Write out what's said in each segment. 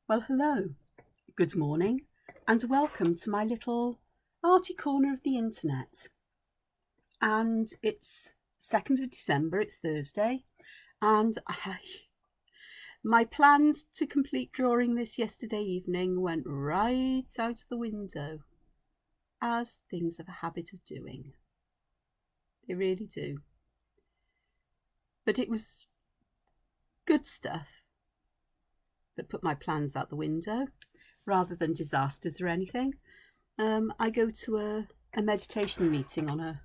Well, hello, good morning, and welcome to my little arty corner of the internet. And it's 2nd of December, it's Thursday, and my plans to complete drawing this yesterday evening went right out the window, as things have a habit of doing. They really do. But it was good stuff that put my plans out the window, rather than disasters or anything. I go to a meditation meeting on a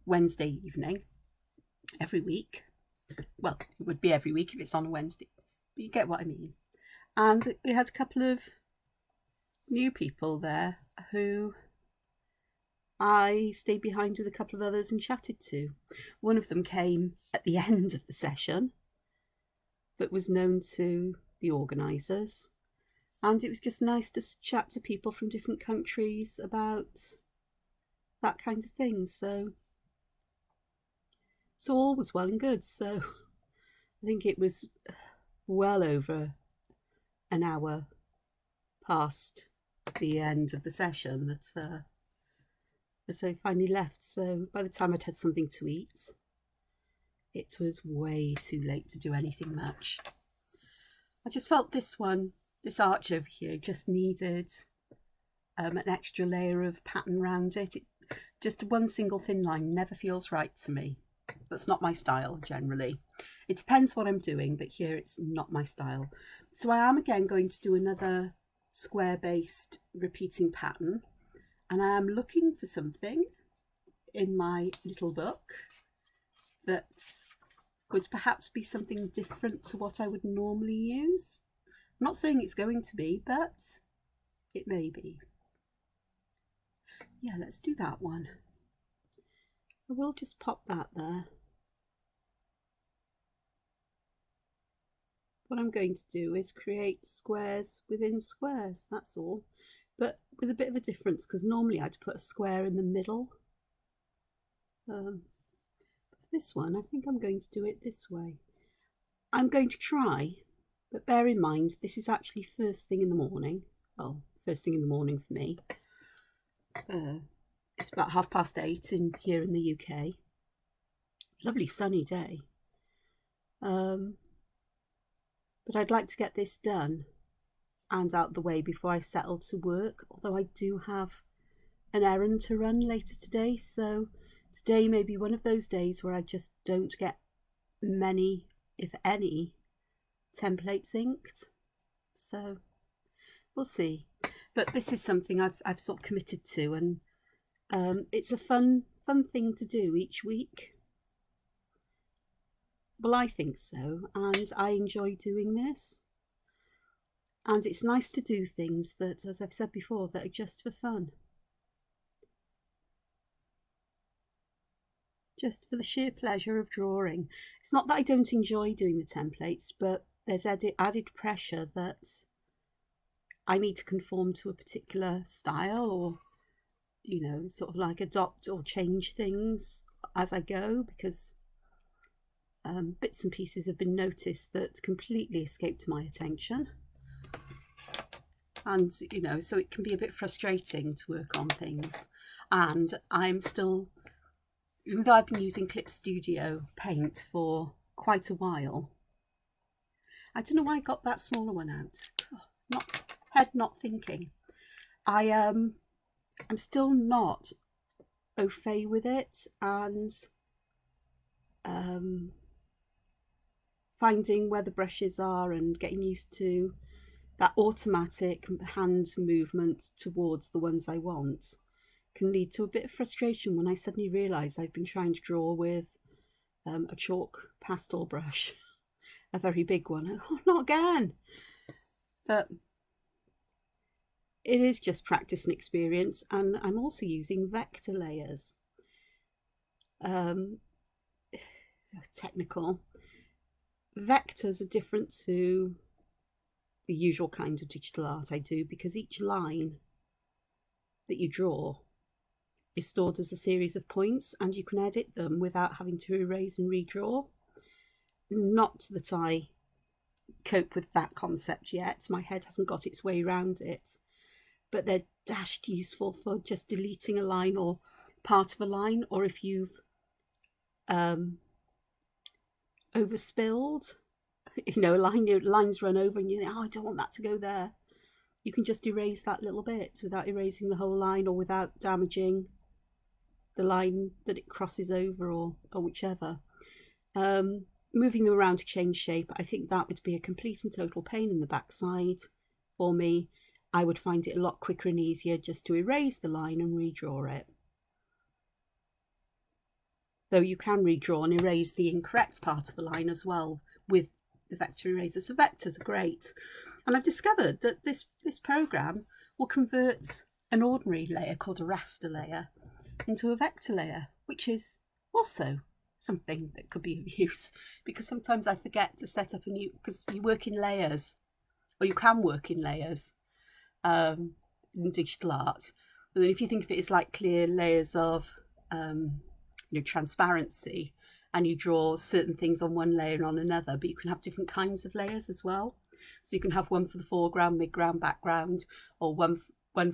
Wednesday evening every week. Well, it would be every week if it's on a Wednesday, but you get what I mean. And we had a couple of new people there who I stayed behind with a couple of others and chatted to. One of them came at the end of the session, but was known to the organisers. And it was just nice to chat to people from different countries about that kind of thing. So all was well and good. So I think it was well over an hour past the end of the session that I finally left. So by the time I'd had something to eat, it was way too late to do anything much. I just felt this arch over here just needed an extra layer of pattern around it. Just one single thin line never feels right to me. That's not my style generally. It depends what I'm doing, but here it's not my style. So I am again going to do another square based repeating pattern, and I am looking for something in my little book that would perhaps be something different to what I would normally use. I'm not saying it's going to be, but it may be. Yeah, let's do that one. I will just pop that there. What I'm going to do is create squares within squares, that's all. But with a bit of a difference, because normally I'd put a square in the middle. This one, I think I'm going to do it this way. I'm going to try, but bear in mind, this is actually first thing in the morning. Well, first thing in the morning for me. It's about 8:30 here in the UK. Lovely sunny day. But I'd like to get this done and out the way before I settle to work, although I do have an errand to run later today, so today may be one of those days where I just don't get many, if any, templates inked. So we'll see. But this is something I've sort of committed to, and it's a fun thing to do each week. Well, I think so, and I enjoy doing this. And it's nice to do things that, as I've said before, that are just for fun. Just for the sheer pleasure of drawing. It's not that I don't enjoy doing the templates, but there's added pressure that I need to conform to a particular style, or, you know, sort of like adopt or change things as I go, because bits and pieces have been noticed that completely escaped my attention. And, you know, so it can be a bit frustrating to work on things. And I'm still, even though I've been using Clip Studio Paint for quite a while, I don't know why I got that smaller one out. Not thinking. I'm still not au fait with it, and finding where the brushes are and getting used to that automatic hand movement towards the ones I want can lead to a bit of frustration when I suddenly realise I've been trying to draw with a chalk pastel brush, a very big one. Oh, not again! But it is just practice and experience, and I'm also using vector layers. Technical. Vectors are different to the usual kind of digital art I do, because each line that you draw is stored as a series of points, and you can edit them without having to erase and redraw. Not that I cope with that concept yet. My head hasn't got its way around it, but they're dashed useful for just deleting a line or part of a line, or if you've overspilled, you know, lines run over and you think, oh, I don't want that to go there. You can just erase that little bit without erasing the whole line or without damaging the line that it crosses over, or whichever. Moving them around to change shape, I think that would be a complete and total pain in the backside for me. I would find it a lot quicker and easier just to erase the line and redraw it. Though you can redraw and erase the incorrect part of the line as well with the vector eraser. So vectors are great. And I've discovered that this program will convert an ordinary layer called a raster layer into a vector layer, which is also something that could be of use, because sometimes I forget to set up a new, because you work in layers, or you can work in layers in digital art. And then if you think of it as like clear layers of transparency, and you draw certain things on one layer and on another, but you can have different kinds of layers as well. So you can have one for the foreground, midground, background, or one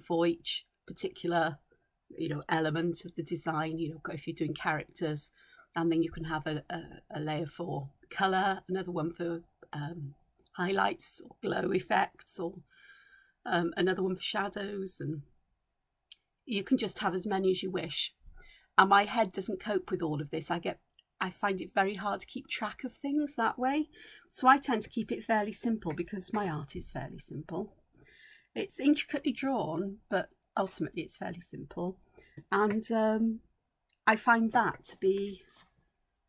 for each particular element of the design, if you're doing characters. And then you can have a layer for colour, another one for highlights or glow effects, or another one for shadows, and you can just have as many as you wish. And my head doesn't cope with all of this. I find it very hard to keep track of things that way. So I tend to keep it fairly simple, because my art is fairly simple. It's intricately drawn, but ultimately it's fairly simple. And I find that to be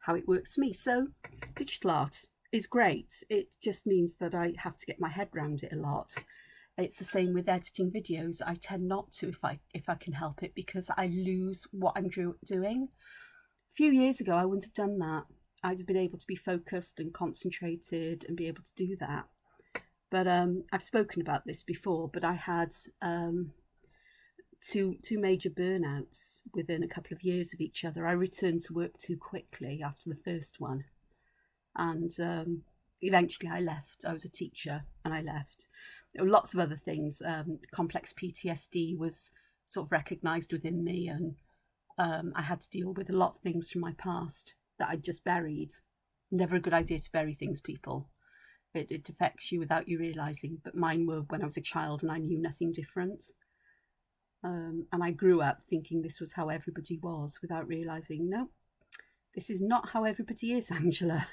how it works for me. So digital art is great. It just means that I have to get my head around it a lot. It's the same with editing videos. I tend not to if I can help it, because I lose what I'm doing. A few years ago, I wouldn't have done that. I'd have been able to be focused and concentrated and be able to do that. But I've spoken about this before, but I had two major burnouts within a couple of years of each other. I returned to work too quickly after the first one, and eventually I left. I was a teacher and I left. There were lots of other things. Complex PTSD was sort of recognised within me, and I had to deal with a lot of things from my past that I'd just buried. Never a good idea to bury things, people. It affects you without you realising. But mine were when I was a child and I knew nothing different. And I grew up thinking this was how everybody was, without realising, no, this is not how everybody is, Angela.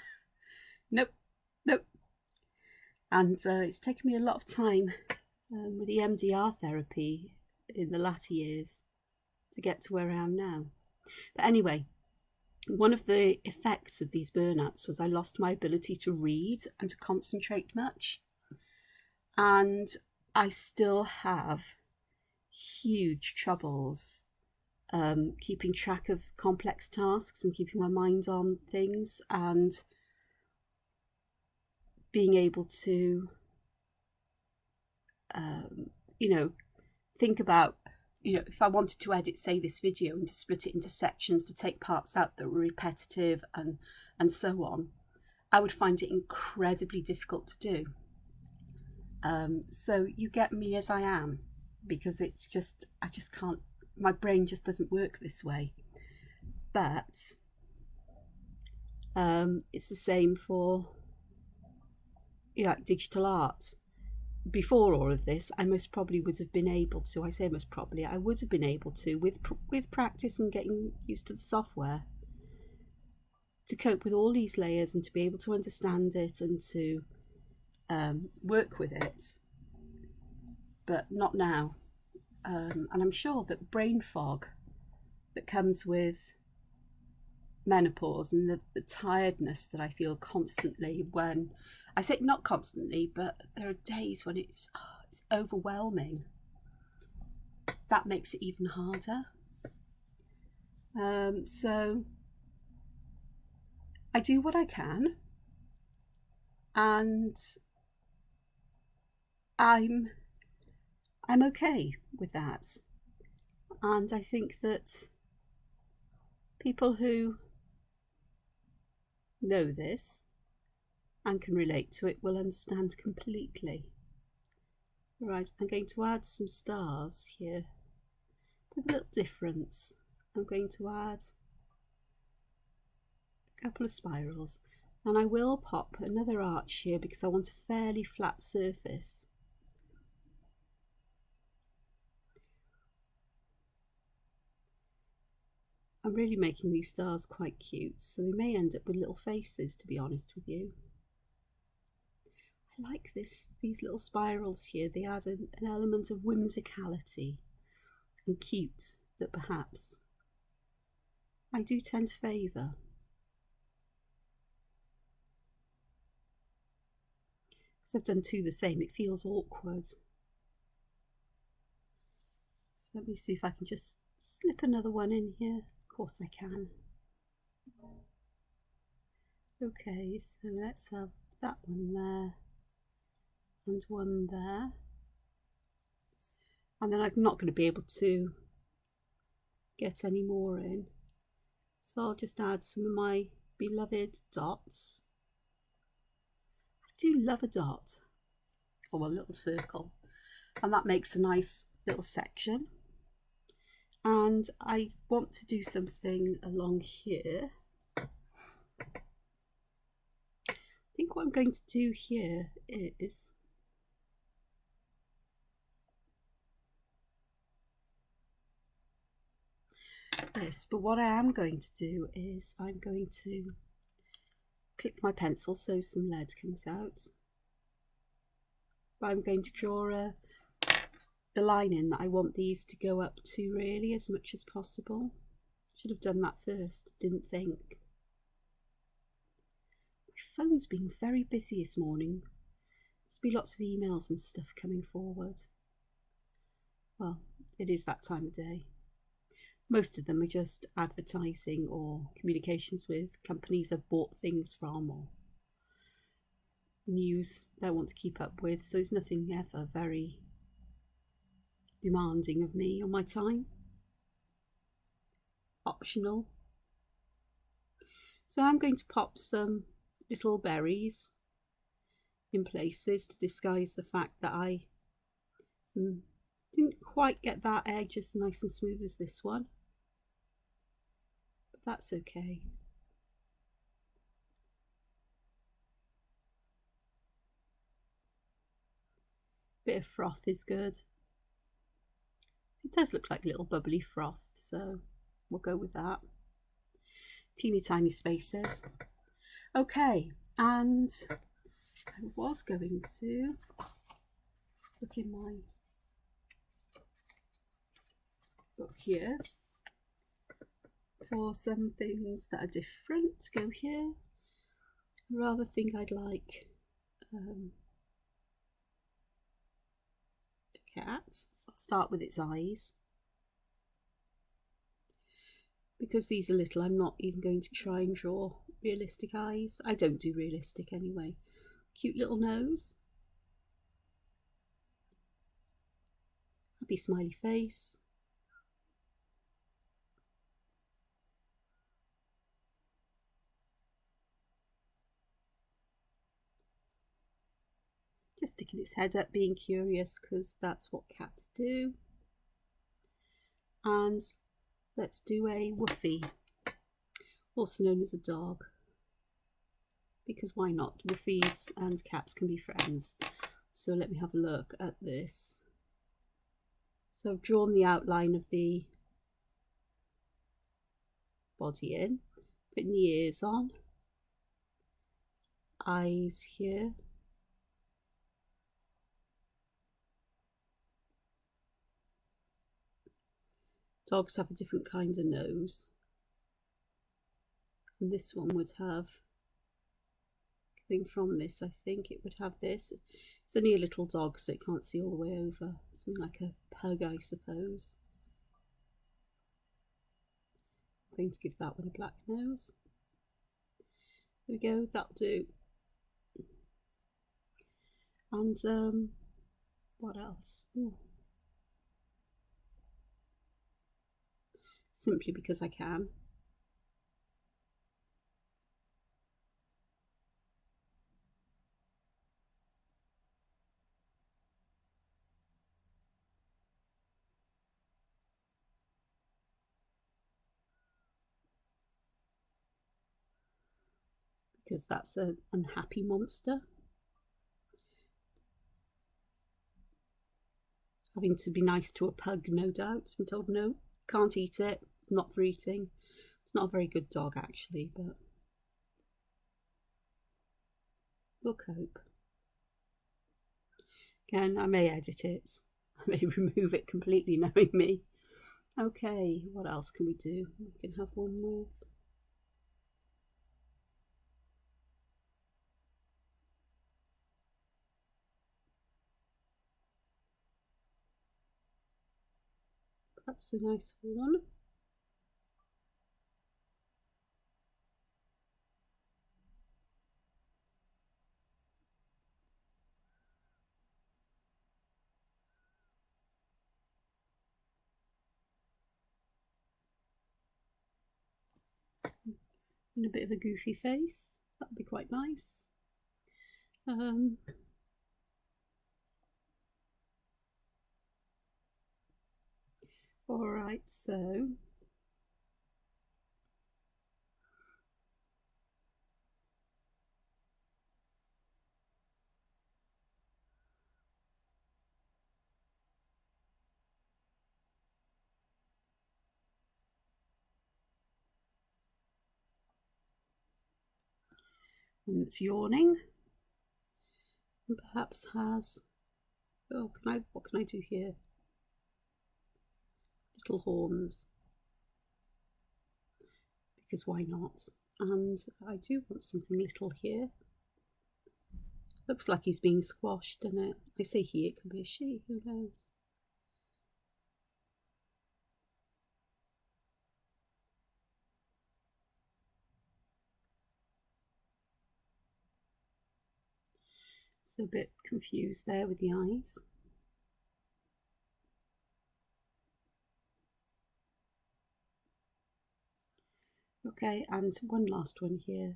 Nope. And it's taken me a lot of time with the MDR therapy in the latter years to get to where I am now. But anyway, one of the effects of these burnouts was I lost my ability to read and to concentrate much. And I still have huge troubles keeping track of complex tasks and keeping my mind on things, and being able to think about, if I wanted to edit, say, this video, and to split it into sections, to take parts out that were repetitive and so on, I would find it incredibly difficult to do. So you get me as I am, because it's just, I just can't, my brain just doesn't work this way. But it's the same for digital art. Before all of this, I most probably would have been able to, I say most probably, I would have been able to, with practice and getting used to the software, to cope with all these layers and to be able to understand it and to work with it. But not now. And I'm sure that brain fog that comes with menopause and the tiredness that I feel constantly, when I say not constantly, but there are days when it's overwhelming. That makes it even harder. So I do what I can, and I'm okay with that. And I think that people who know this and can relate to it will understand completely. Right, I'm going to add some stars here with a little difference. I'm going to add a couple of spirals, and I will pop another arch here because I want a fairly flat surface. I'm really making these stars quite cute, so they may end up with little faces, to be honest with you. I like these little spirals here. They add an element of whimsicality and cute that perhaps I do tend to favour. Because I've done two the same, it feels awkward. So let me see if I can just slip another one in here. Of course I can. Okay, so let's have that one there and one there. And then I'm not going to be able to get any more in. So I'll just add some of my beloved dots. I do love a dot, or a little circle, and that makes a nice little section. And I want to do something along here. I think what I'm going to do here is this, but what I am going to do is I'm going to click my pencil so some lead comes out. But I'm going to draw the line in that I want these to go up to, really, as much as possible. Should have done that first, didn't think. My phone's been very busy this morning. There's been lots of emails and stuff coming forward. Well, it is that time of day. Most of them are just advertising or communications with companies I've bought things from, or news that I want to keep up with. So it's nothing ever very demanding of me or my time. Optional. So I'm going to pop some little berries in places to disguise the fact that I didn't quite get that edge as nice and smooth as this one. But that's okay. Bit of froth is good. It does look like little bubbly froth, so we'll go with that. Teeny tiny spaces. Okay, and I was going to look in my book here for some things that are different. Go here. I rather think I'd like a cat, so I'll start with its eyes. Because these are little, I'm not even going to try and draw realistic eyes. I don't do realistic anyway. Cute little nose. Happy smiley face. Just sticking its head up, being curious, because that's what cats do. And let's do a woofie, also known as a dog, because why not? Woofies and cats can be friends. So let me have a look at this. So I've drawn the outline of the body in, putting the ears on, eyes here. Dogs have a different kind of nose, and this one would have, coming from this, I think it would have this. It's only a little dog, so it can't see all the way over. Something like a pug, I suppose. I'm going to give that one a black nose. There we go, that'll do. And what else? Ooh. Simply because I can. because that's an unhappy monster. Having to be nice to a pug, no doubt. I'm told no, can't eat it, it's not for eating. It's not a very good dog actually, but we'll cope. Again, I may edit it, I may remove it completely, knowing me. Okay, what else can we do? We can have one with perhaps a nice one. And a bit of a goofy face, that'd be quite nice. Alright, so and it's yawning and perhaps has, oh, what can I do here? Little horns, because why not? And I do want something little here. Looks like he's being squashed, doesn't it? I say he, it could be a she, who knows? So a bit confused there with the eyes. Okay, and one last one here.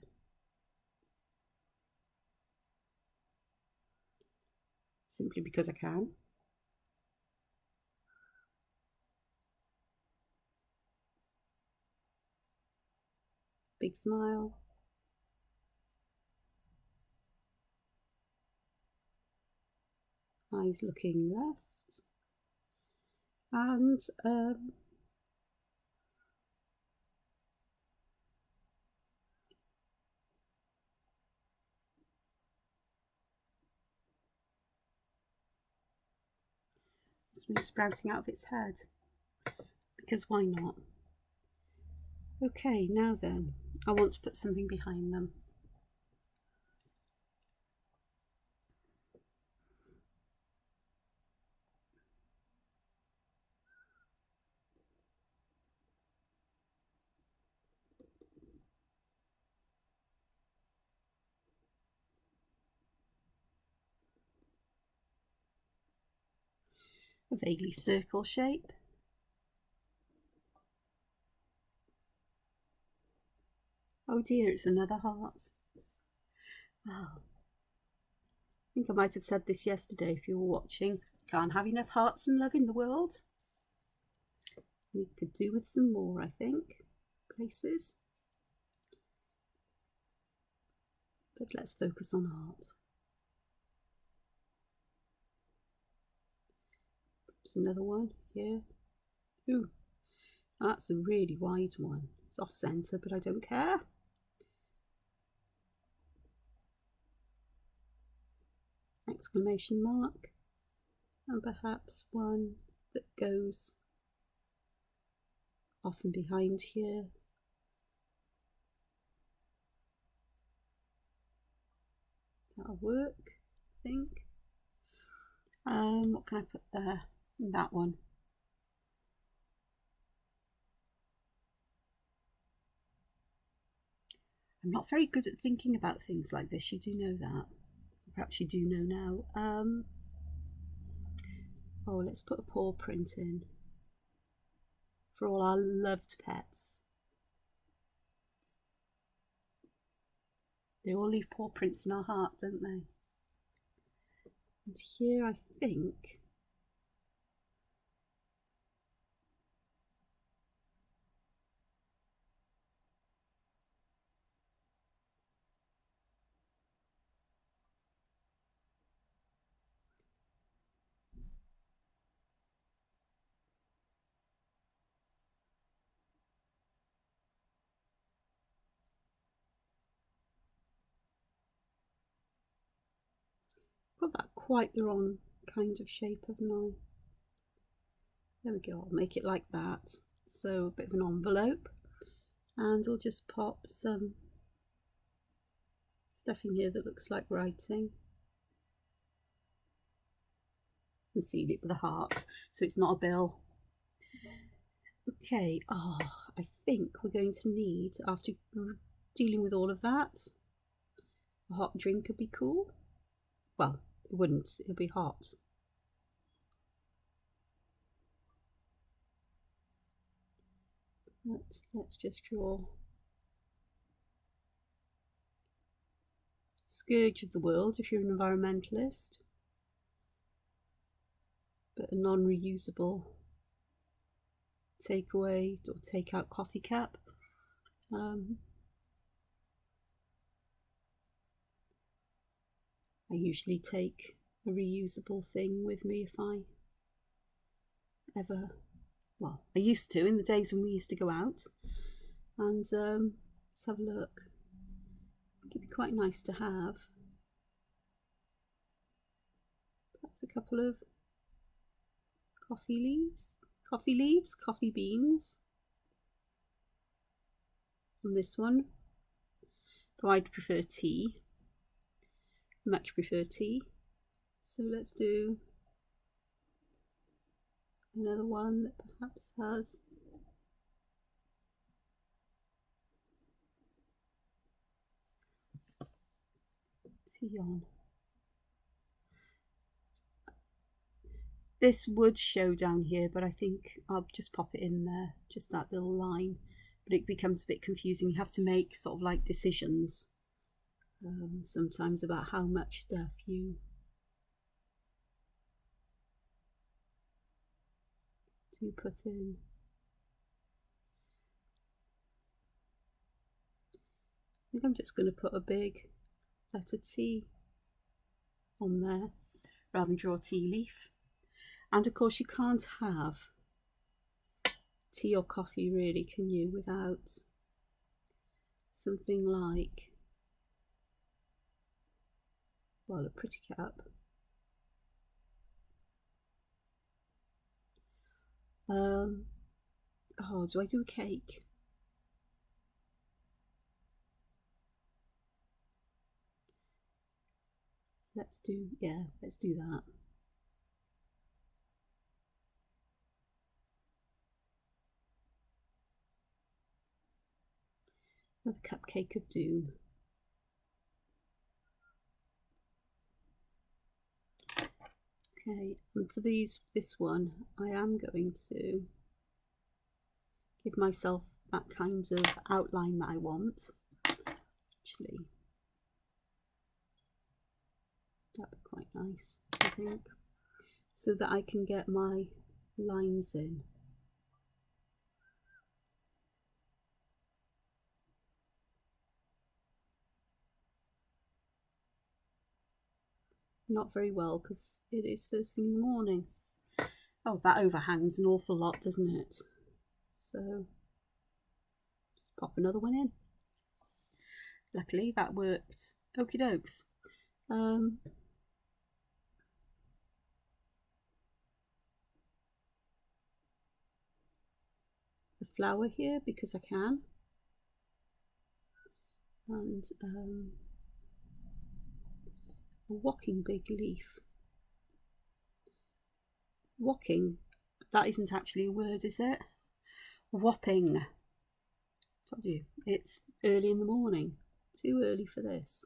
Simply because I can. Big smile. Eyes looking left. And something sprouting out of its head. Because why not? Okay, now then, I want to put something behind them. A vaguely circle shape. Oh dear, it's another heart. Oh, I think I might have said this yesterday if you were watching. Can't have enough hearts and love in the world. We could do with some more, I think, places. But let's focus on heart. There's another one here. Ooh, that's a really wide one. It's off centre, but I don't care. Exclamation mark. And perhaps one that goes off and behind here. That'll work, I think. What can I put there? That one. I'm not very good at thinking about things like this, you do know that. Perhaps you do know now. Oh, let's put a paw print in for all our loved pets. They all leave paw prints in our heart, don't they? And here I think quite the wrong kind of shape, haven't I? There we go, I'll make it like that. So a bit of an envelope, and I'll just pop some stuff in here that looks like writing and seal it with a heart so it's not a bill. Okay, I think we're going to need, after dealing with all of that, a hot drink would be cool. Well, it wouldn't, it'll be hot. Let's just draw scourge of the world if you're an environmentalist, but a non-reusable takeaway or take out coffee cup. I usually take a reusable thing with me if I ever, well, I used to in the days when we used to go out. And let's have a look. It'd be quite nice to have perhaps a couple of coffee beans on this one. Though I'd prefer tea, much prefer tea. So let's do another one that perhaps has tea on. This would show down here, but I think I'll just pop it in there, just that little line. But it becomes a bit confusing. You have to make sort of like decisions sometimes about how much stuff you do put in. I think I'm just going to put a big letter T on there rather than draw a tea leaf. And of course you can't have tea or coffee really, can you, without something like, well, a pretty cup. Oh, do I do a cake? Let's do that. Another cupcake of doom. Okay, and for this one, I am going to give myself that kind of outline that I want. Actually, that'd be quite nice, I think, so that I can get my lines in. Not very well because it is first thing in the morning. Oh, that overhangs an awful lot, doesn't it? So just pop another one in. Luckily that worked. Okie dokes. The flower here because I can, and a whocking big leaf. Whocking, that isn't actually a word, is it? Whopping. Told you, it's early in the morning. Too early for this.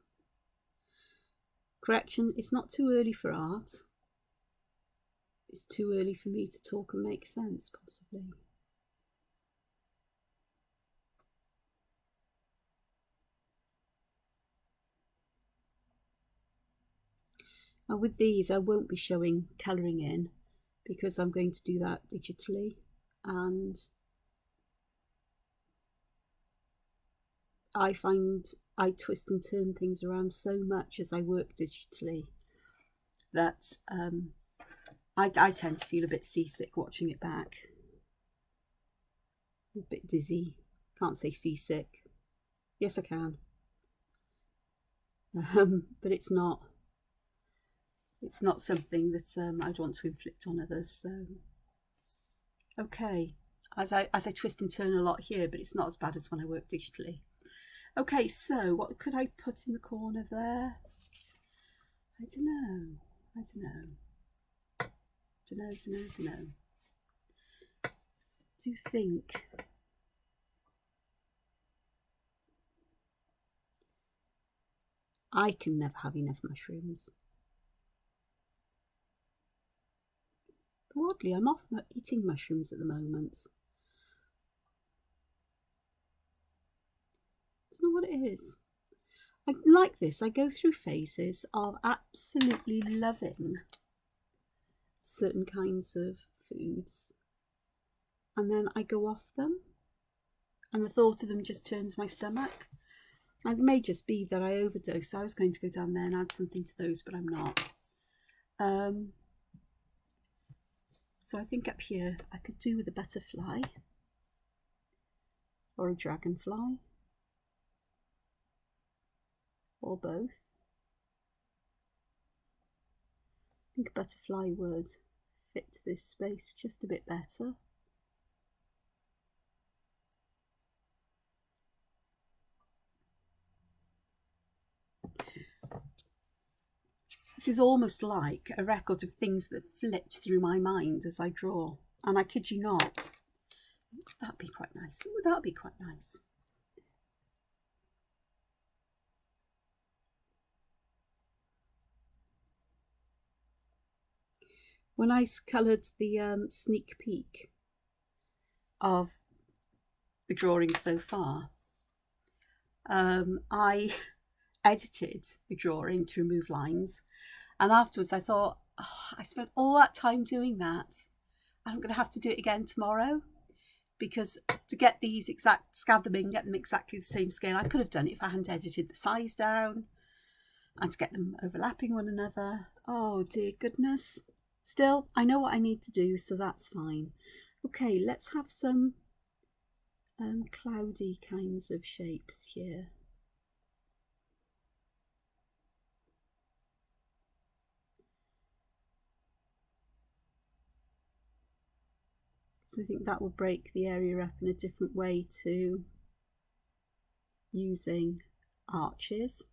Correction, it's not too early for art. It's too early for me to talk and make sense, possibly. Now with these, I won't be showing colouring in because I'm going to do that digitally, and I find I twist and turn things around so much as I work digitally that I tend to feel a bit seasick watching it back. A bit dizzy. Can't say seasick. Yes, I can. But it's not It's not something that I'd want to inflict on others. So, okay, as I twist and turn a lot here, but it's not as bad as when I work digitally. Okay, so what could I put in the corner there? I don't know. Do you think? I can never have enough mushrooms. But oddly, I'm off eating mushrooms at the moment. I don't know what it is. I like this. I go through phases of absolutely loving certain kinds of foods, and then I go off them, and the thought of them just turns my stomach. It may just be that I overdose. I was going to go down there and add something to those, but I'm not. So I think up here I could do with a butterfly or a dragonfly or both. I think a butterfly would fit this space just a bit better. This is almost like a record of things that flipped through my mind as I draw. And I kid you not, that'd be quite nice. Ooh, that'd be quite nice. When I coloured the sneak peek of the drawing so far, I edited the drawing to remove lines, and afterwards I thought, oh, I spent all that time doing that. I'm going to have to do it again tomorrow, because to get these exact, scan them in, get them exactly the same scale, I could have done it if I hadn't edited the size down, and to get them overlapping one another. Oh dear goodness. Still, I know what I need to do, so that's fine. Okay, let's have some cloudy kinds of shapes here. So I think that will break the area up in a different way to using arches,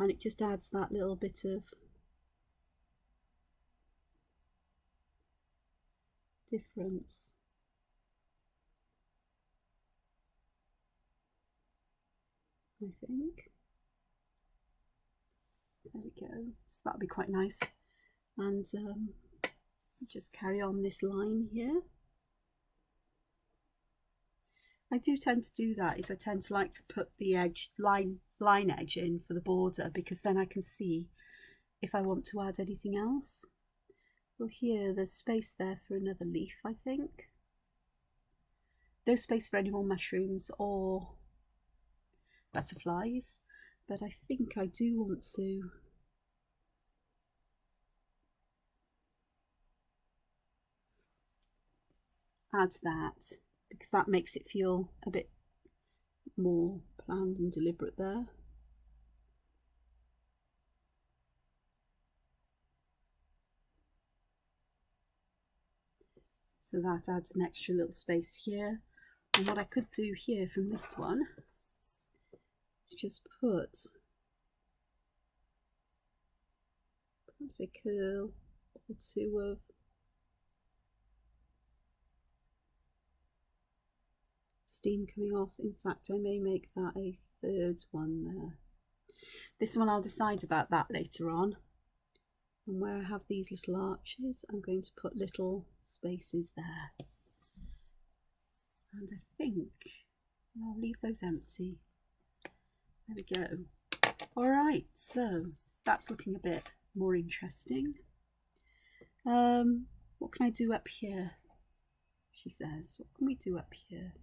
and it just adds that little bit of difference. I think. There we go. So that'll be quite nice. And just carry on this line here. I do tend to do that, is I tend to like to put the edge line edge in for the border, because then I can see if I want to add anything else. Well, here there's space there for another leaf, I think. No space for any more mushrooms or butterflies, but I think I do want to add that, because that makes it feel a bit more planned and deliberate there. So that adds an extra little space here. And what I could do here from this one is just put perhaps a curl or two of steam coming off. In fact, I may make that a third one there. This one I'll decide about that later on. And where I have these little arches, I'm going to put little spaces there. And I think I'll leave those empty. There we go. All right, so that's looking a bit more interesting. What can I do up here? She says, what can we do up here?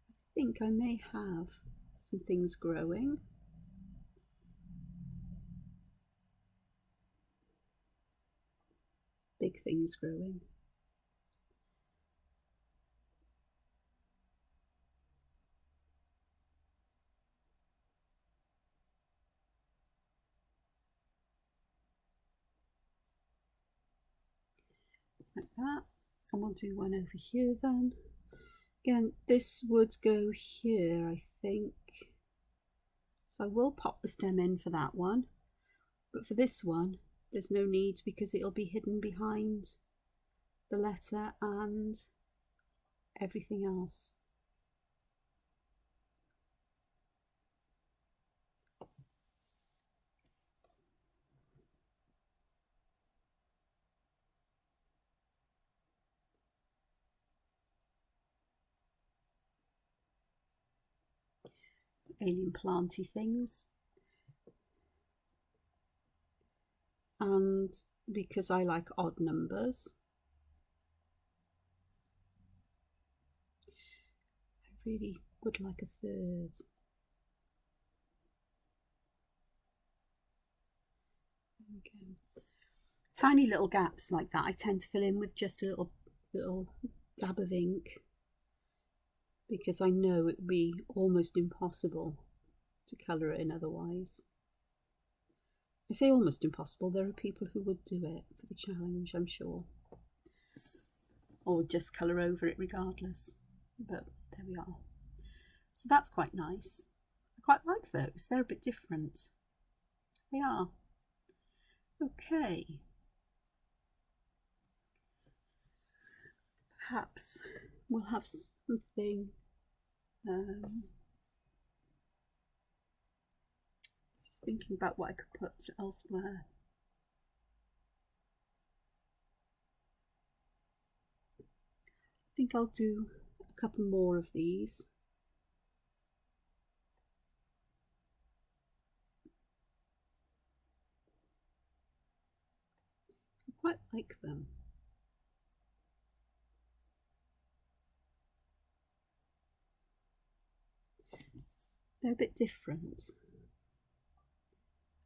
I think I may have some things growing. Big things growing. that. And we'll do one over here then. Again, this would go here, I think. So I will pop the stem in for that one. But for this one, there's no need because it'll be hidden behind the letter and everything else. Alien planty things. And because I like odd numbers, I really would like a third. There we go. Tiny little gaps like that I tend to fill in with just a little dab of ink, because I know it would be almost impossible to colour it in otherwise. I say almost impossible, there are people who would do it for the challenge, I'm sure. Or just colour over it regardless. But there we are. So that's quite nice. I quite like those, they're a bit different. They are. Okay. Perhaps we'll have something just thinking about what I could put elsewhere. I think I'll do a couple more of these. I quite like them. They're a bit different.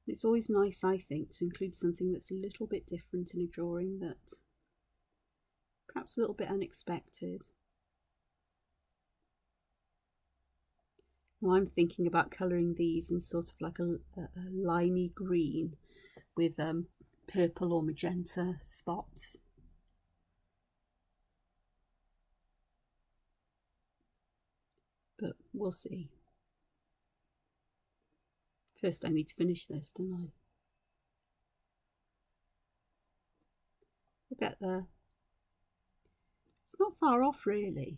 It's always nice, I think, to include something that's a little bit different in a drawing, that perhaps a little bit unexpected. Now I'm thinking about colouring these in sort of like a limey green with purple or magenta spots. But we'll see. First I need to finish this, don't I? We'll get there. It's not far off really.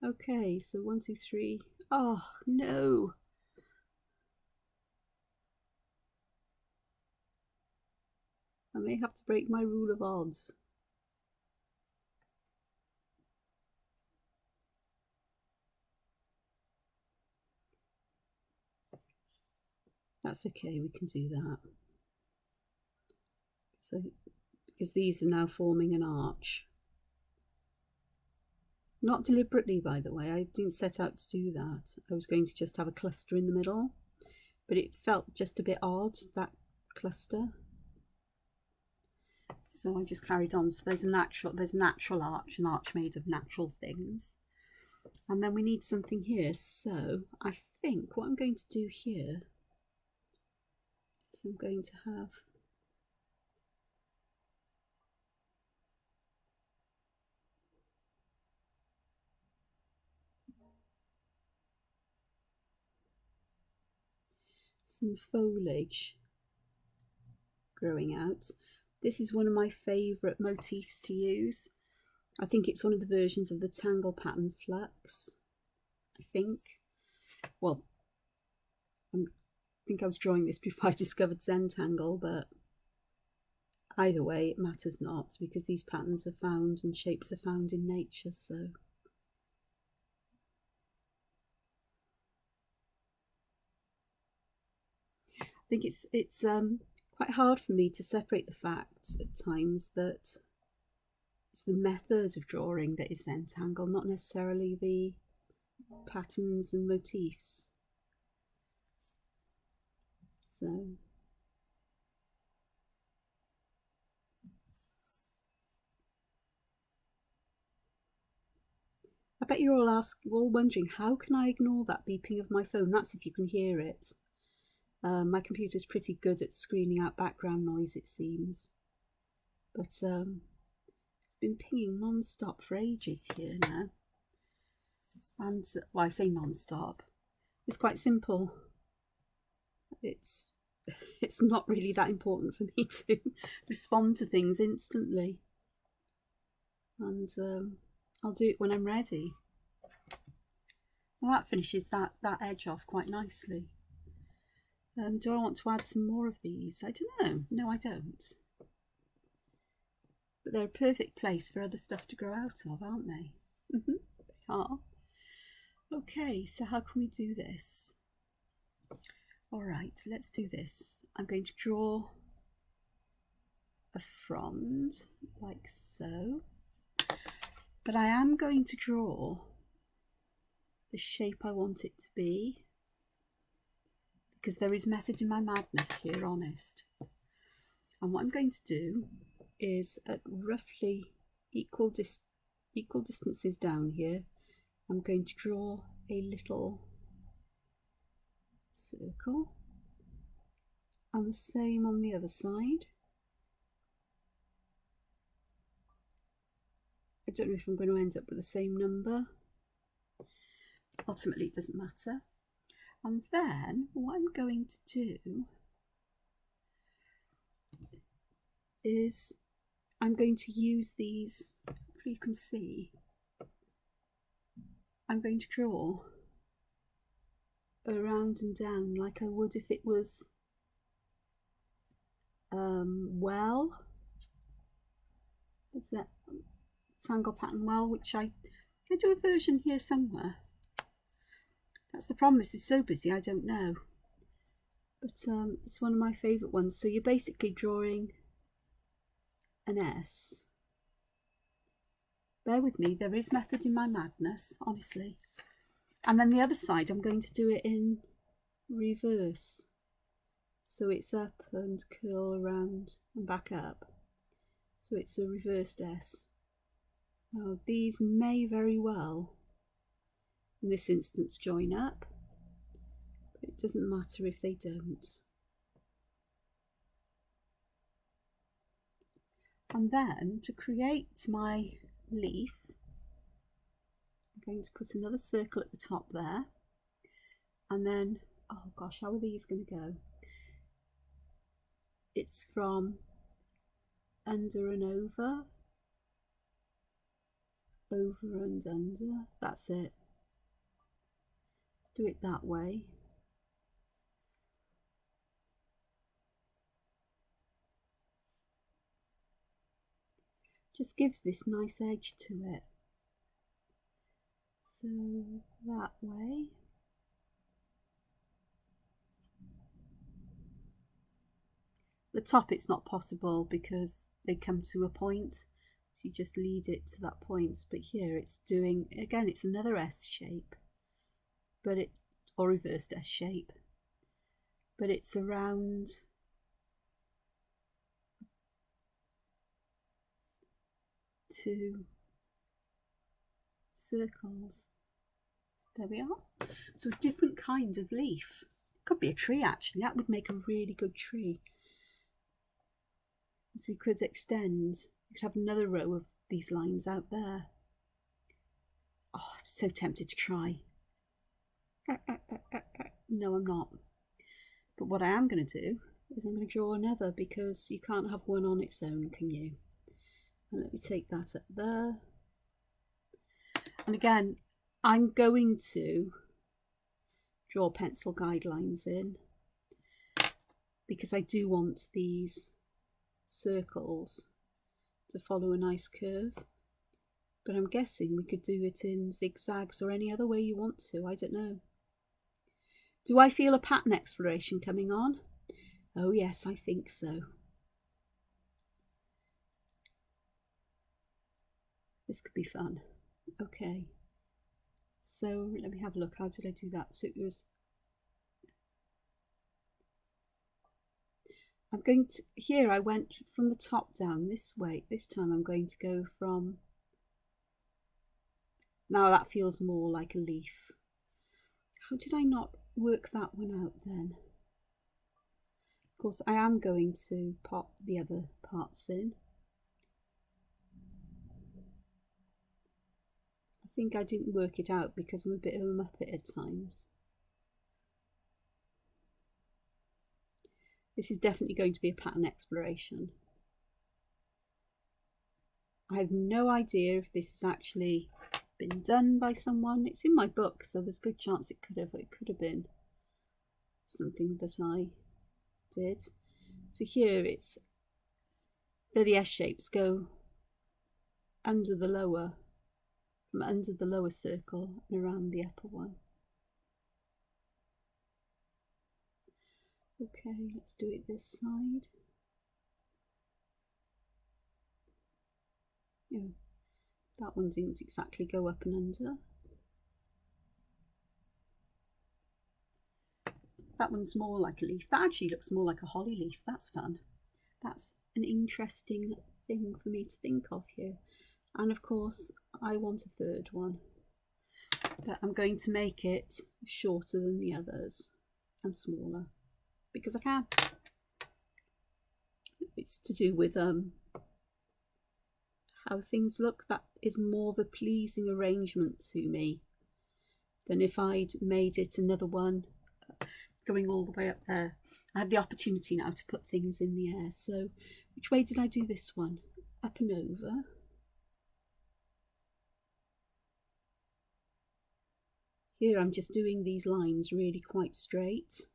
Okay, so 1, 2, 3. Oh no. I may have to break my rule of odds. That's okay, we can do that. So, because these are now forming an arch. Not deliberately, by the way, I didn't set out to do that. I was going to just have a cluster in the middle, but it felt just a bit odd, that cluster. So I just carried on. So there's a natural arch, an arch made of natural things. And then we need something here. So I think what I'm going to do here is I'm going to have some foliage growing out. This is one of my favourite motifs to use. I think it's one of the versions of the Tangle pattern Flux, I think. Well, I think I was drawing this before I discovered Zentangle, but either way it matters not, because these patterns are found and shapes are found in nature. So I think it's quite hard for me to separate the fact at times that it's the method of drawing that is Zentangle, not necessarily the patterns and motifs. So I bet you're all wondering, how can I ignore that beeping of my phone? That's if you can hear it. My computer's pretty good at screening out background noise, it seems. But been pinging non-stop for ages here now. And, well, I say non-stop. It's quite simple. It's not really that important for me to respond to things instantly. And I'll do it when I'm ready. Well, that finishes that edge off quite nicely. Do I want to add some more of these? I don't know. No, I don't. But they're a perfect place for other stuff to grow out of, aren't they? They are. Okay, so how can we do this? All right, let's do this. I'm going to draw a frond like so. But I am going to draw the shape I want it to be, because there is method in my madness here, honest. And what I'm going to do is at roughly equal distances down here, I'm going to draw a little circle, and the same on the other side. I don't know if I'm going to end up with the same number. Ultimately, it doesn't matter. And then what I'm going to do is I'm going to use these, hopefully you can see, I'm going to draw around and down like I would if it was well, is that triangle pattern well, which I do a version here somewhere. That's the problem, this is so busy I don't know, but it's one of my favourite ones. So you're basically drawing an S. Bear with me, there is method in my madness, honestly. And then the other side I'm going to do it in reverse, so it's up and curl around and back up, so it's a reversed S. Now these may very well in this instance join up, but it doesn't matter if they don't. And then to create my leaf, I'm going to put another circle at the top there, and then, oh gosh, how are these going to go? It's from under and over, over and under, that's it. Let's do it that way. Just gives this nice edge to it. So that way. The top it's not possible because they come to a point, so you just lead it to that point. But here it's doing, again, it's another S shape, but it's, or reversed S shape, but it's around two circles. There we are. So a different kind of leaf. Could be a tree actually, that would make a really good tree. So you could extend, you could have another row of these lines out there. Oh, I'm so tempted to try. No, I'm not. But what I am going to do is I'm going to draw another, because you can't have one on its own, can you? And let me take that up there. And again, I'm going to draw pencil guidelines in, because I do want these circles to follow a nice curve. But I'm guessing we could do it in zigzags or any other way you want to, I don't know. Do I feel a pattern exploration coming on? Oh yes, I think so. This could be fun. Okay, so let me have a look. How did I do that? So it was, I'm going to, here I went from the top down this way. This time I'm going to go from, now that feels more like a leaf. How did I not work that one out then? Of course I am going to pop the other parts in. think I didn't work it out because I'm a bit of a muppet at times. This is definitely going to be a pattern exploration. I have no idea if this has actually been done by someone. It's in my book, so there's a good chance it could have been something that I did. So here it's the S shapes go under the lower, from under the lower circle and around the upper one. Okay, let's do it this side. Yeah, that one didn't exactly go up and under. That one's more like a leaf. That actually looks more like a holly leaf. That's fun. That's an interesting thing for me to think of here. And of course, I want a third one. But I'm going to make it shorter than the others and smaller because I can. It's to do with how things look. That is more of a pleasing arrangement to me than if I'd made it another one going all the way up there. I have the opportunity now to put things in the air. So which way did I do this one? Up and over. Here I'm just doing these lines really quite straight.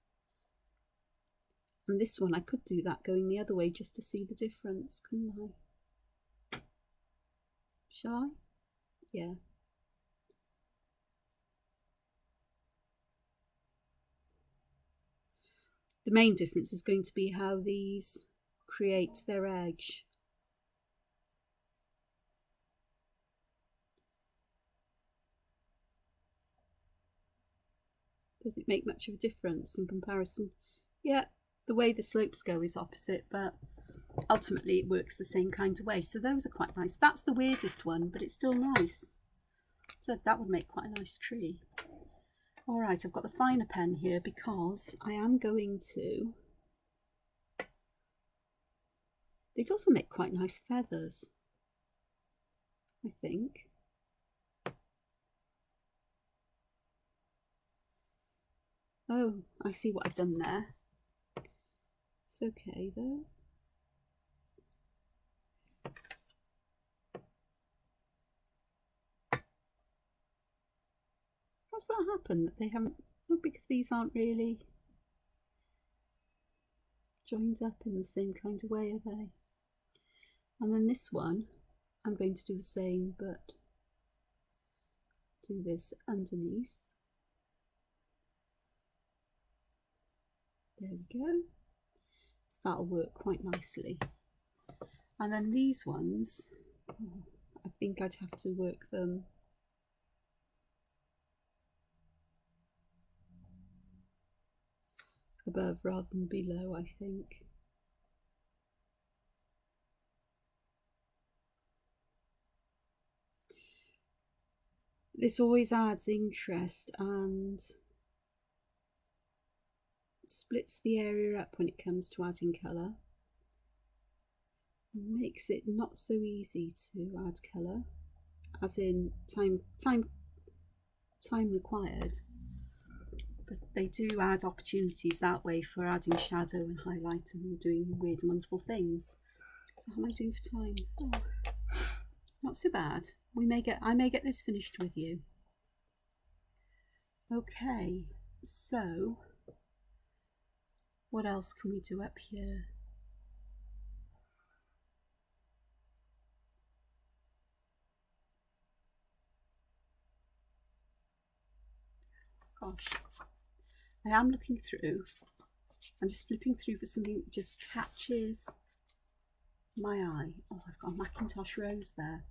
And this one I could do that going the other way just to see the difference, couldn't I? Shall I? Yeah. The main difference is going to be how these create their edge. Does it make much of a difference in comparison? Yeah, the way the slopes go is opposite, but ultimately it works the same kind of way. So those are quite nice. That's the weirdest one, but it's still nice. So that would make quite a nice tree. All right, I've got the finer pen here because I am going to... They'd also make quite nice feathers, I think. Oh, I see what I've done there. It's okay though. How's that happen that they haven't? Oh, because these aren't really joined up in the same kind of way, are they? And then this one, I'm going to do the same, but do this underneath. There we go. So that'll work quite nicely. And then these ones, I think I'd have to work them above rather than below, I think. This always adds interest and splits the area up when it comes to adding colour. Makes it not so easy to add colour, as in time required. But they do add opportunities that way for adding shadow and highlight and doing weird and wonderful things. So how am I doing for time? Oh, not so bad. I may get this finished with you. Okay, so what else can we do up here? Gosh, I am looking through. I'm just flipping through for something that just catches my eye. Oh, I've got a Macintosh rose there.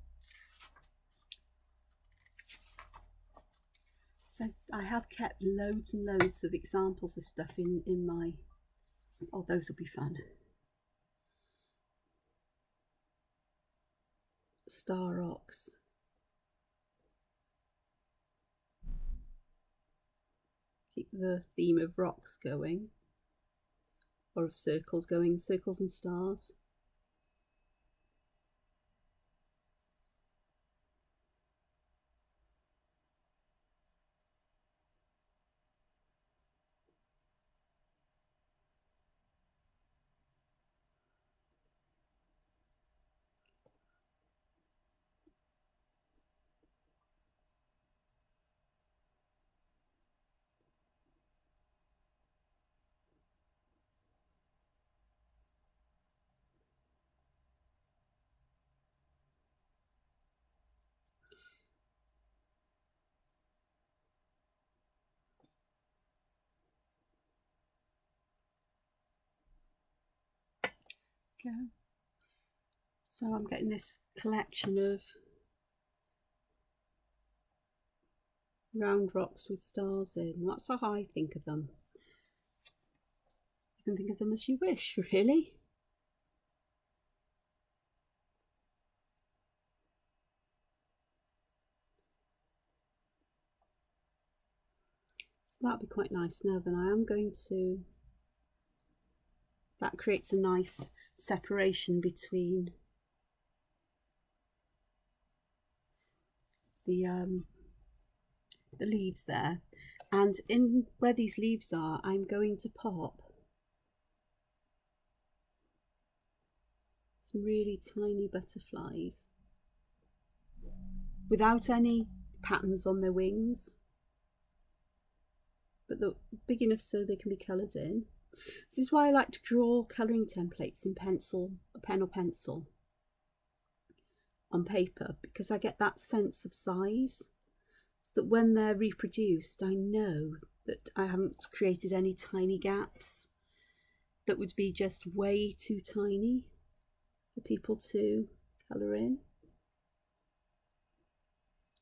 So I have kept loads and loads of examples of stuff in my... Oh, those will be fun. Star rocks. Keep the theme of rocks going, or of circles going, circles and stars. go. So I'm getting this collection of round rocks with stars in. That's how I think of them. You can think of them as you wish, really. So that'll be quite nice. Now then, I am going to, that creates a nice separation between the leaves there, and in where these leaves are, I'm going to pop some really tiny butterflies without any patterns on their wings, but they're big enough so they can be coloured in. This is why I like to draw colouring templates in pencil, a pen or pencil on paper, because I get that sense of size, so that when they're reproduced I know that I haven't created any tiny gaps that would be just way too tiny for people to colour in.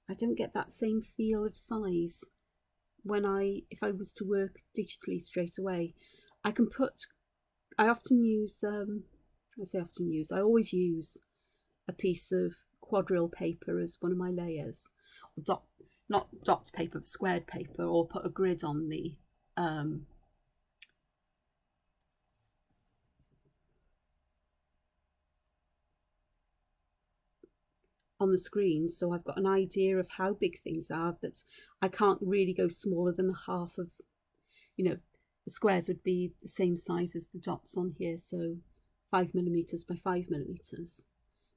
I don't get that same feel of size when if I was to work digitally straight away. I often use, I always use a piece of quadrille paper as one of my layers, or not dot paper, but squared paper, or put a grid on the screen, so I've got an idea of how big things are. That I can't really go smaller than half of, the squares would be the same size as the dots on here, so 5mm by 5mm.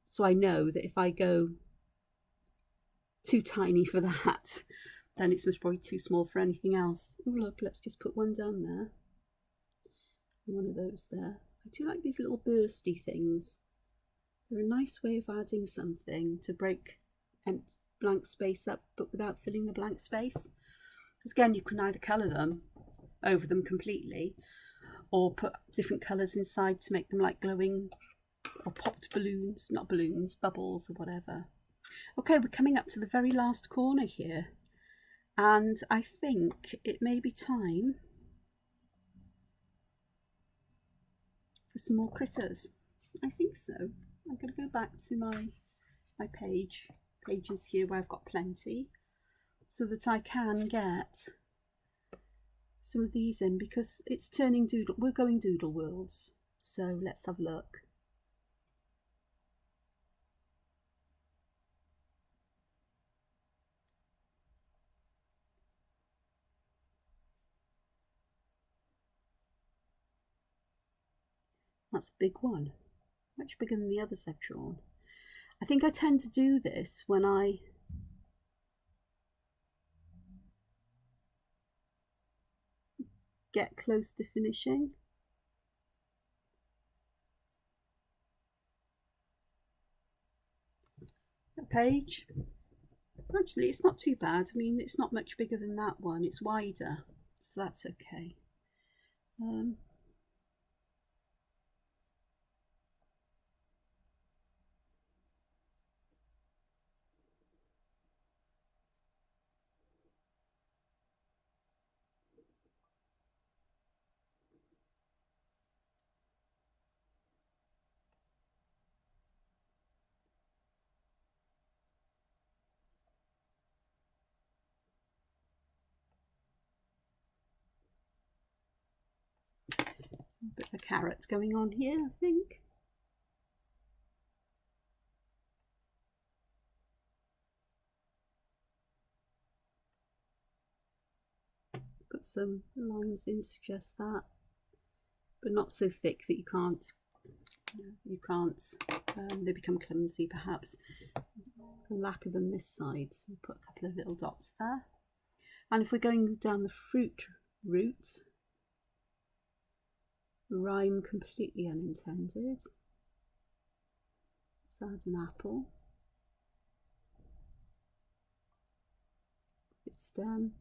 So I know that if I go too tiny for that, then it's most probably too small for anything else. Oh look, let's just put one down there. One of those there. I do like these little bursty things. They're a nice way of adding something to break blank space up, but without filling the blank space. Because again, you can either colour them over them completely, or put different colours inside to make them like glowing or popped balloons, not balloons, bubbles or whatever. Okay, we're coming up to the very last corner here, and I think it may be time for some more critters. I think so. I'm going to go back to my pages here where I've got plenty, so that I can get some of these in, because it's turning doodle. We're going doodle worlds, so let's have a look. That's a big one, much bigger than the others I've drawn. I think I tend to do this when I get close to finishing. A page. Actually, it's not too bad. I mean, it's not much bigger than that one. It's wider, so that's okay. A bit of a carrot going on here, I think. Put some lines in to suggest that, but not so thick that they become clumsy perhaps. There's a lack of them this side, so put a couple of little dots there. And if we're going down the fruit route, rhyme completely unintended. Let's add an apple, its stem,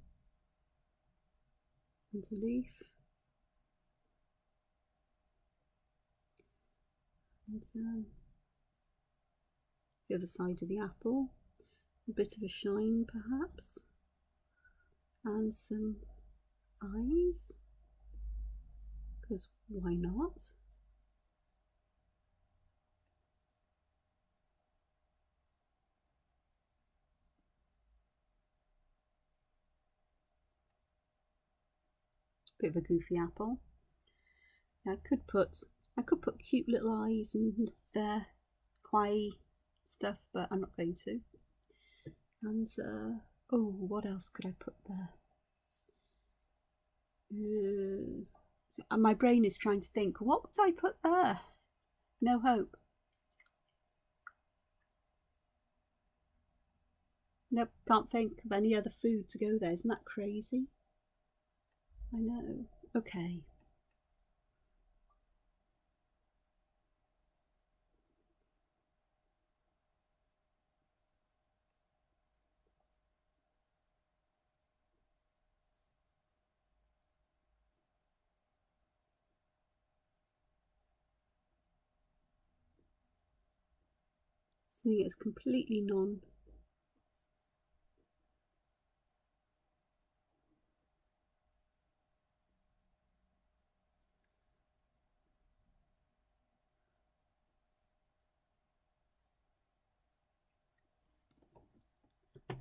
and a leaf. And the other side of the apple, a bit of a shine perhaps, and some eyes, because why not? Bit of a goofy apple. I could put cute little eyes in there, kawaii stuff, but I'm not going to. And oh, what else could I put there? My brain is trying to think, what would I put there? No hope. Nope, can't think of any other food to go there. Isn't that crazy? I know. Okay. Something that's completely non.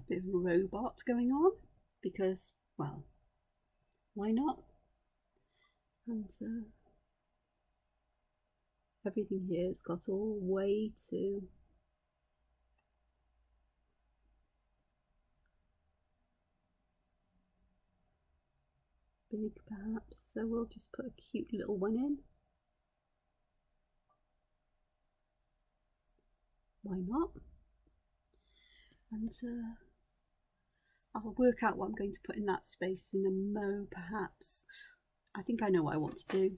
Bit of a robot going on, because, well, why not? And everything here has got all way too big perhaps, so we'll just put a cute little one in. Why not? And I'll work out what I'm going to put in that space in a mo perhaps. I think I know what I want to do.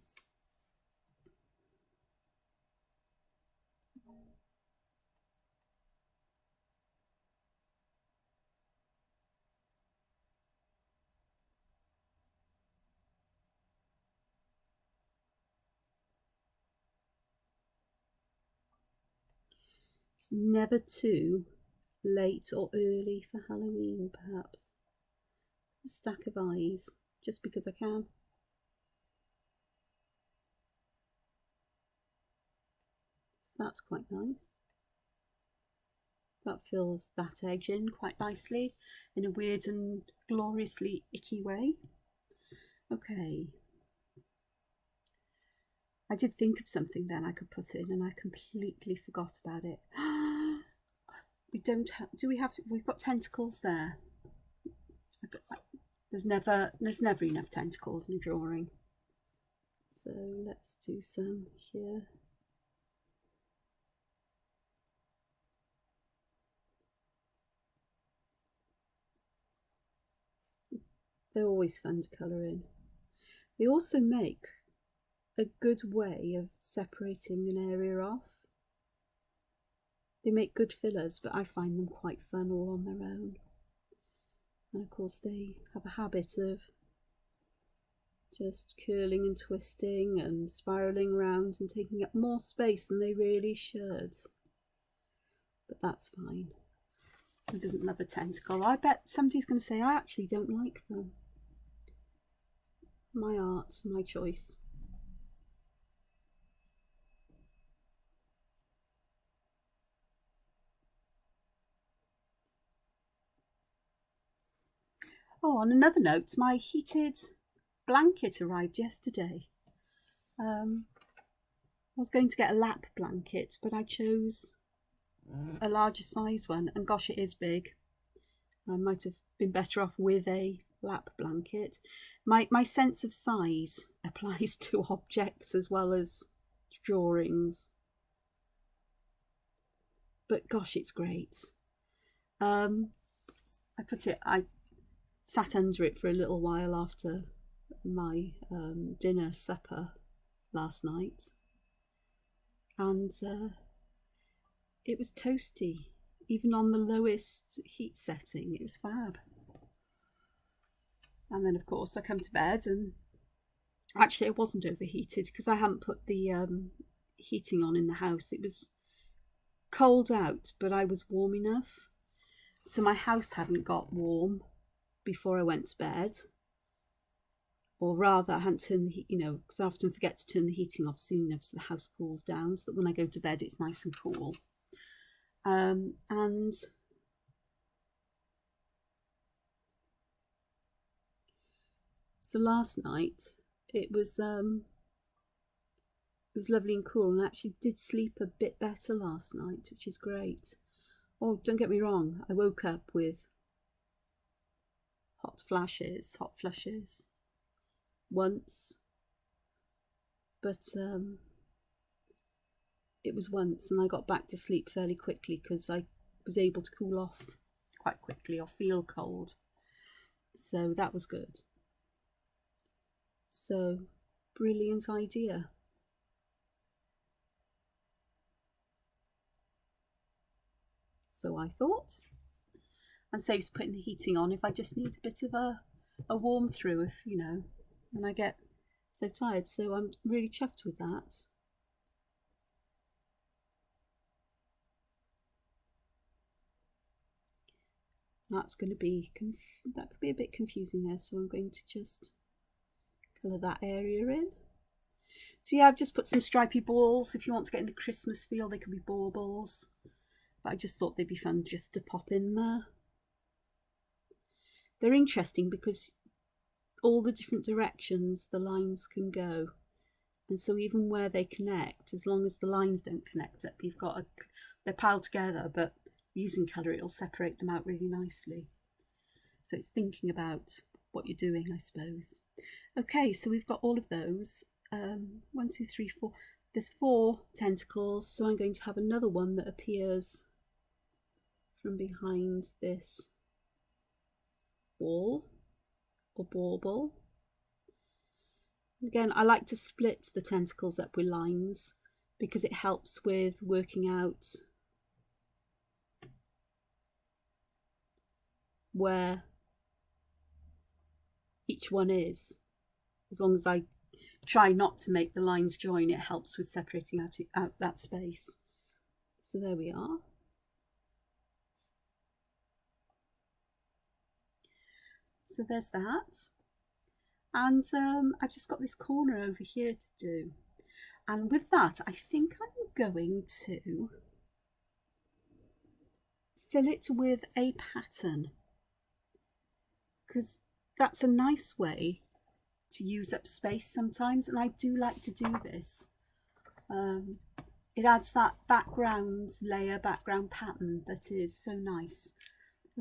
It's never too late or early for Halloween, perhaps. A stack of eyes, just because I can. So that's quite nice. That fills that edge in quite nicely in a weird and gloriously icky way. Okay. I did think of something then I could put in and I completely forgot about it. We don't have, do we have, we've got tentacles there. There's never enough tentacles in a drawing. So let's do some here. They're always fun to colour in. They also make a good way of separating an area off. They make good fillers, but I find them quite fun all on their own. And of course they have a habit of just curling and twisting and spiralling around and taking up more space than they really should. But that's fine. Who doesn't love a tentacle? I bet somebody's going to say, I actually don't like them. My art, my choice. Oh, on another note, my heated blanket arrived yesterday. I was going to get a lap blanket, but I chose a larger size one, and gosh, it is big. I might have been better off with a lap blanket. My sense of size applies to objects as well as drawings, but gosh, it's great. I sat under it for a little while after my dinner supper last night, and it was toasty. Even on the lowest heat setting, it was fab. And then of course I come to bed, and actually I wasn't overheated because I hadn't put the heating on in the house. It was cold out, but I was warm enough. So my house hadn't got warm before I went to bed. Or rather, I hadn't turned the heat, because I often forget to turn the heating off soon enough so the house cools down, so that when I go to bed it's nice and cool. And so last night it was lovely and cool, and I actually did sleep a bit better last night, which is great. Oh, don't get me wrong, I woke up with hot flushes once, but it was once, and I got back to sleep fairly quickly because I was able to cool off quite quickly or feel cold, so that was good. So brilliant idea. So I thought, and saves putting the heating on if I just need a bit of a warm through, if when I get so tired. So I'm really chuffed with that. That's going to be that could be a bit confusing there, so I'm going to just colour that area in. So yeah, I've just put some stripy balls. If you want to get in the Christmas feel, they could be baubles, but I just thought they'd be fun just to pop in there. They're interesting because all the different directions the lines can go, and so even where they connect, as long as the lines don't connect up, you've got they're piled together, but using colour it'll separate them out really nicely. So it's thinking about what you're doing, I suppose. Okay, so we've got all of those. 1, 2, 3, 4. There's 4 tentacles, so I'm going to have another one that appears from behind this ball or bauble. Again, I like to split the tentacles up with lines because it helps with working out where each one is. As long as I try not to make the lines join, it helps with separating out that space. So there we are. So there's that. And I've just got this corner over here to do. And with that, I think I'm going to fill it with a pattern, because that's a nice way to use up space sometimes, and I do like to do this. It adds that background layer, background pattern that is so nice.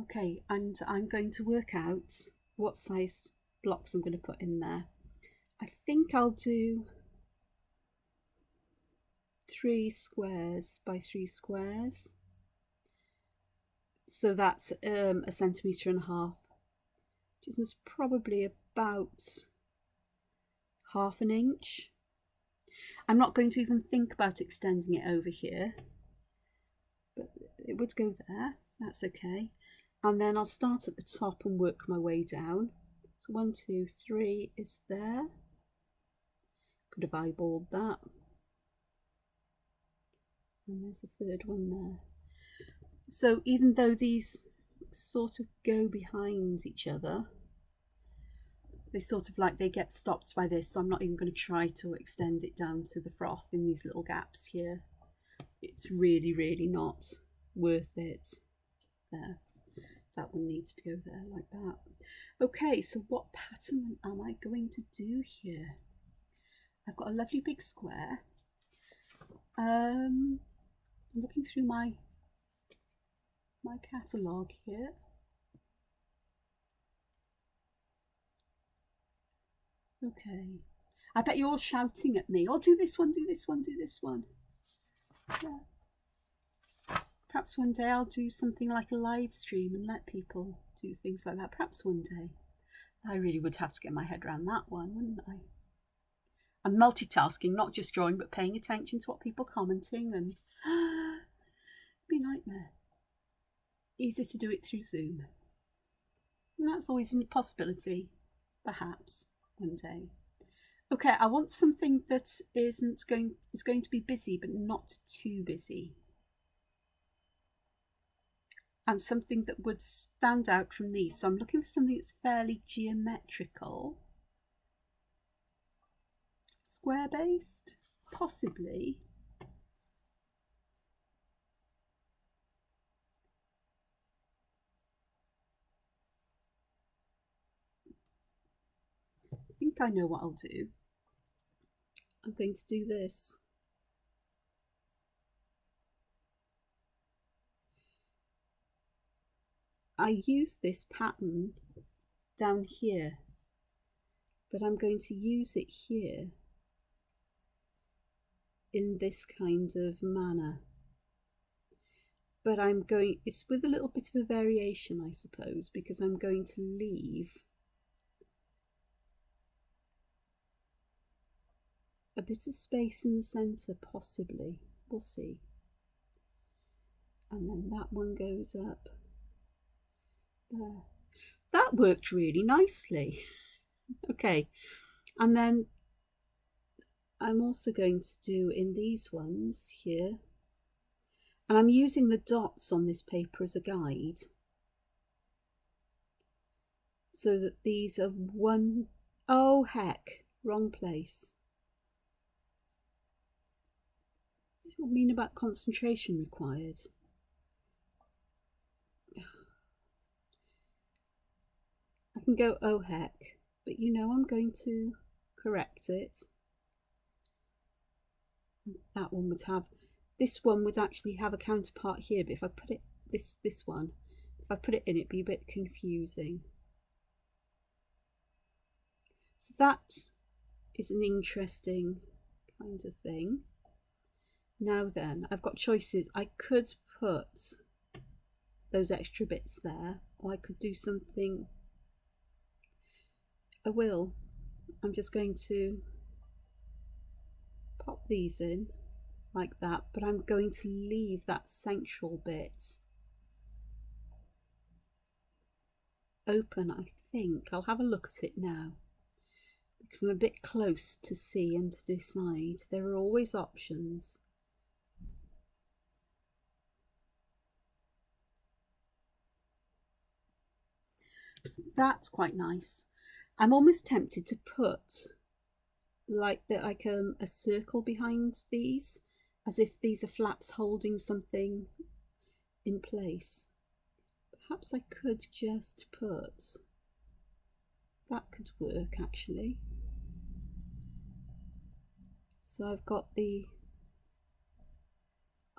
Okay, and I'm going to work out what size blocks I'm going to put in there. I think I'll do 3 squares by 3 squares. So that's 1.5 centimetres, which is probably about 1/2 inch. I'm not going to even think about extending it over here, but it would go there. That's okay. And then I'll start at the top and work my way down. So 1, 2, 3 is there. Could have eyeballed that. And there's the 3rd one there. So even though these sort of go behind each other, they sort of like they get stopped by this, so I'm not even going to try to extend it down to the froth in these little gaps here. It's really, really not worth it. There. That one needs to go there like that. Okay, so what pattern am I going to do here? I've got a lovely big square. I'm looking through my catalogue here. Okay, I bet you're all shouting at me, oh, do this one, do this one, do this one. Yeah. Perhaps one day I'll do something like a live stream and let people do things like that. Perhaps one day. I really would have to get my head around that one, wouldn't I? And multitasking, not just drawing, but paying attention to what people are commenting, and it'd be a nightmare. Easier to do it through Zoom. And that's always a possibility, perhaps, one day. Okay, I want something that is going to be busy but not too busy. And something that would stand out from these. So I'm looking for something that's fairly geometrical. Square based, possibly. I think I know what I'll do. I'm going to do this. I use this pattern down here, but I'm going to use it here in this kind of manner. But it's with a little bit of a variation, I suppose, because I'm going to leave a bit of space in the centre, possibly. We'll see. And then that one goes up there. That worked really nicely. Okay, and then I'm also going to do in these ones here, and I'm using the dots on this paper as a guide, so that these are one, oh heck, wrong place. See what I mean about concentration required? I can go, oh heck, but you know I'm going to correct it. That one would have, this one would actually have a counterpart here, but if I put it, this one, if I put it in, it'd be a bit confusing. So that is an interesting kind of thing. Now then, I've got choices. I could put those extra bits there, or I could do something. I will. I'm just going to pop these in like that, but I'm going to leave that central bit open, I think. I'll have a look at it now, because I'm a bit close to see and to decide. There are always options. So that's quite nice. I'm almost tempted to put like a circle behind these, as if these are flaps holding something in place. Perhaps I could just put, that could work actually. So I've got the,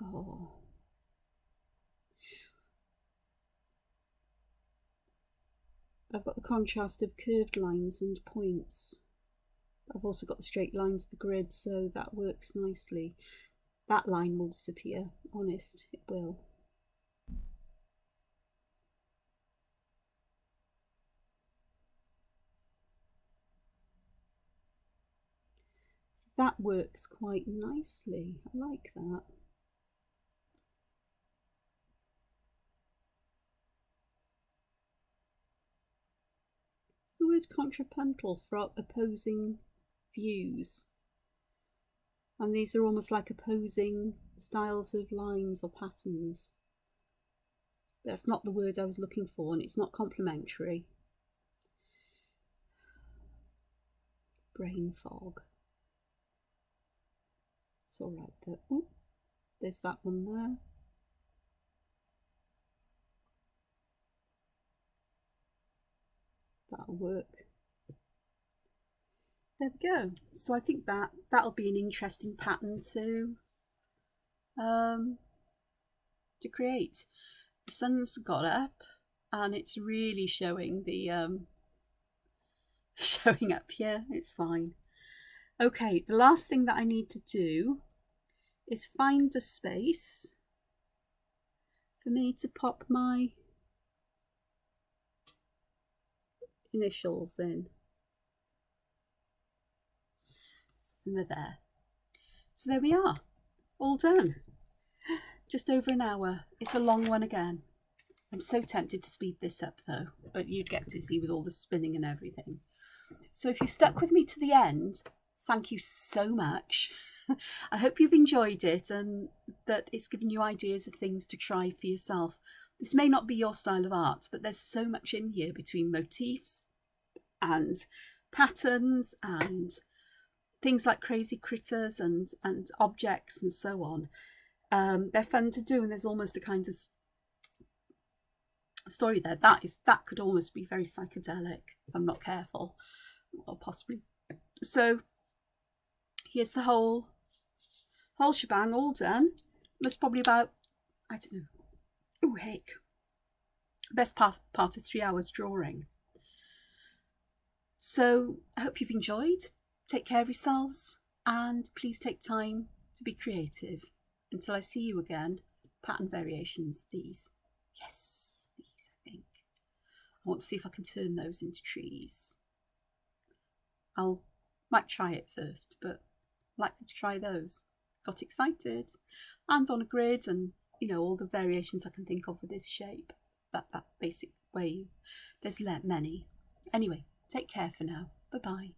oh, I've got the contrast of curved lines and points. I've also got the straight lines of the grid, so that works nicely. That line will disappear, honest, it will. So that works quite nicely. I like that. The word contrapuntal for opposing views, and these are almost like opposing styles of lines or patterns. That's not the word I was looking for, and it's not complementary. Brain fog. It's all right though. Oh, there's that one there. That'll work. There we go. So I think that'll be an interesting pattern to create. The sun's got up and it's really showing the showing up here. It's fine. Okay, the last thing that I need to do is find a space for me to pop my initials in. And they're there. So there we are, all done. Just over an hour. It's a long one again. I'm so tempted to speed this up though, but you'd get to see with all the spinning and everything. So if you stuck with me to the end, thank you so much. I hope you've enjoyed it and that it's given you ideas of things to try for yourself. This may not be your style of art, but there's so much in here between motifs and patterns and things like crazy critters and objects and so on. They're fun to do, and there's almost a kind of story there. That could almost be very psychedelic if I'm not careful, or possibly. So here's the whole shebang all done. There's probably about, I don't know, oh heck, best part of 3 hours drawing. So I hope you've enjoyed. Take care of yourselves and please take time to be creative. Until I see you again, pattern variations, these. Yes, these, I think. I want to see if I can turn those into trees. Might try it first, but likely to try those. Got excited. And on a grid, and all the variations I can think of with this shape. That basic way. There's many. Anyway, take care for now. Bye-bye.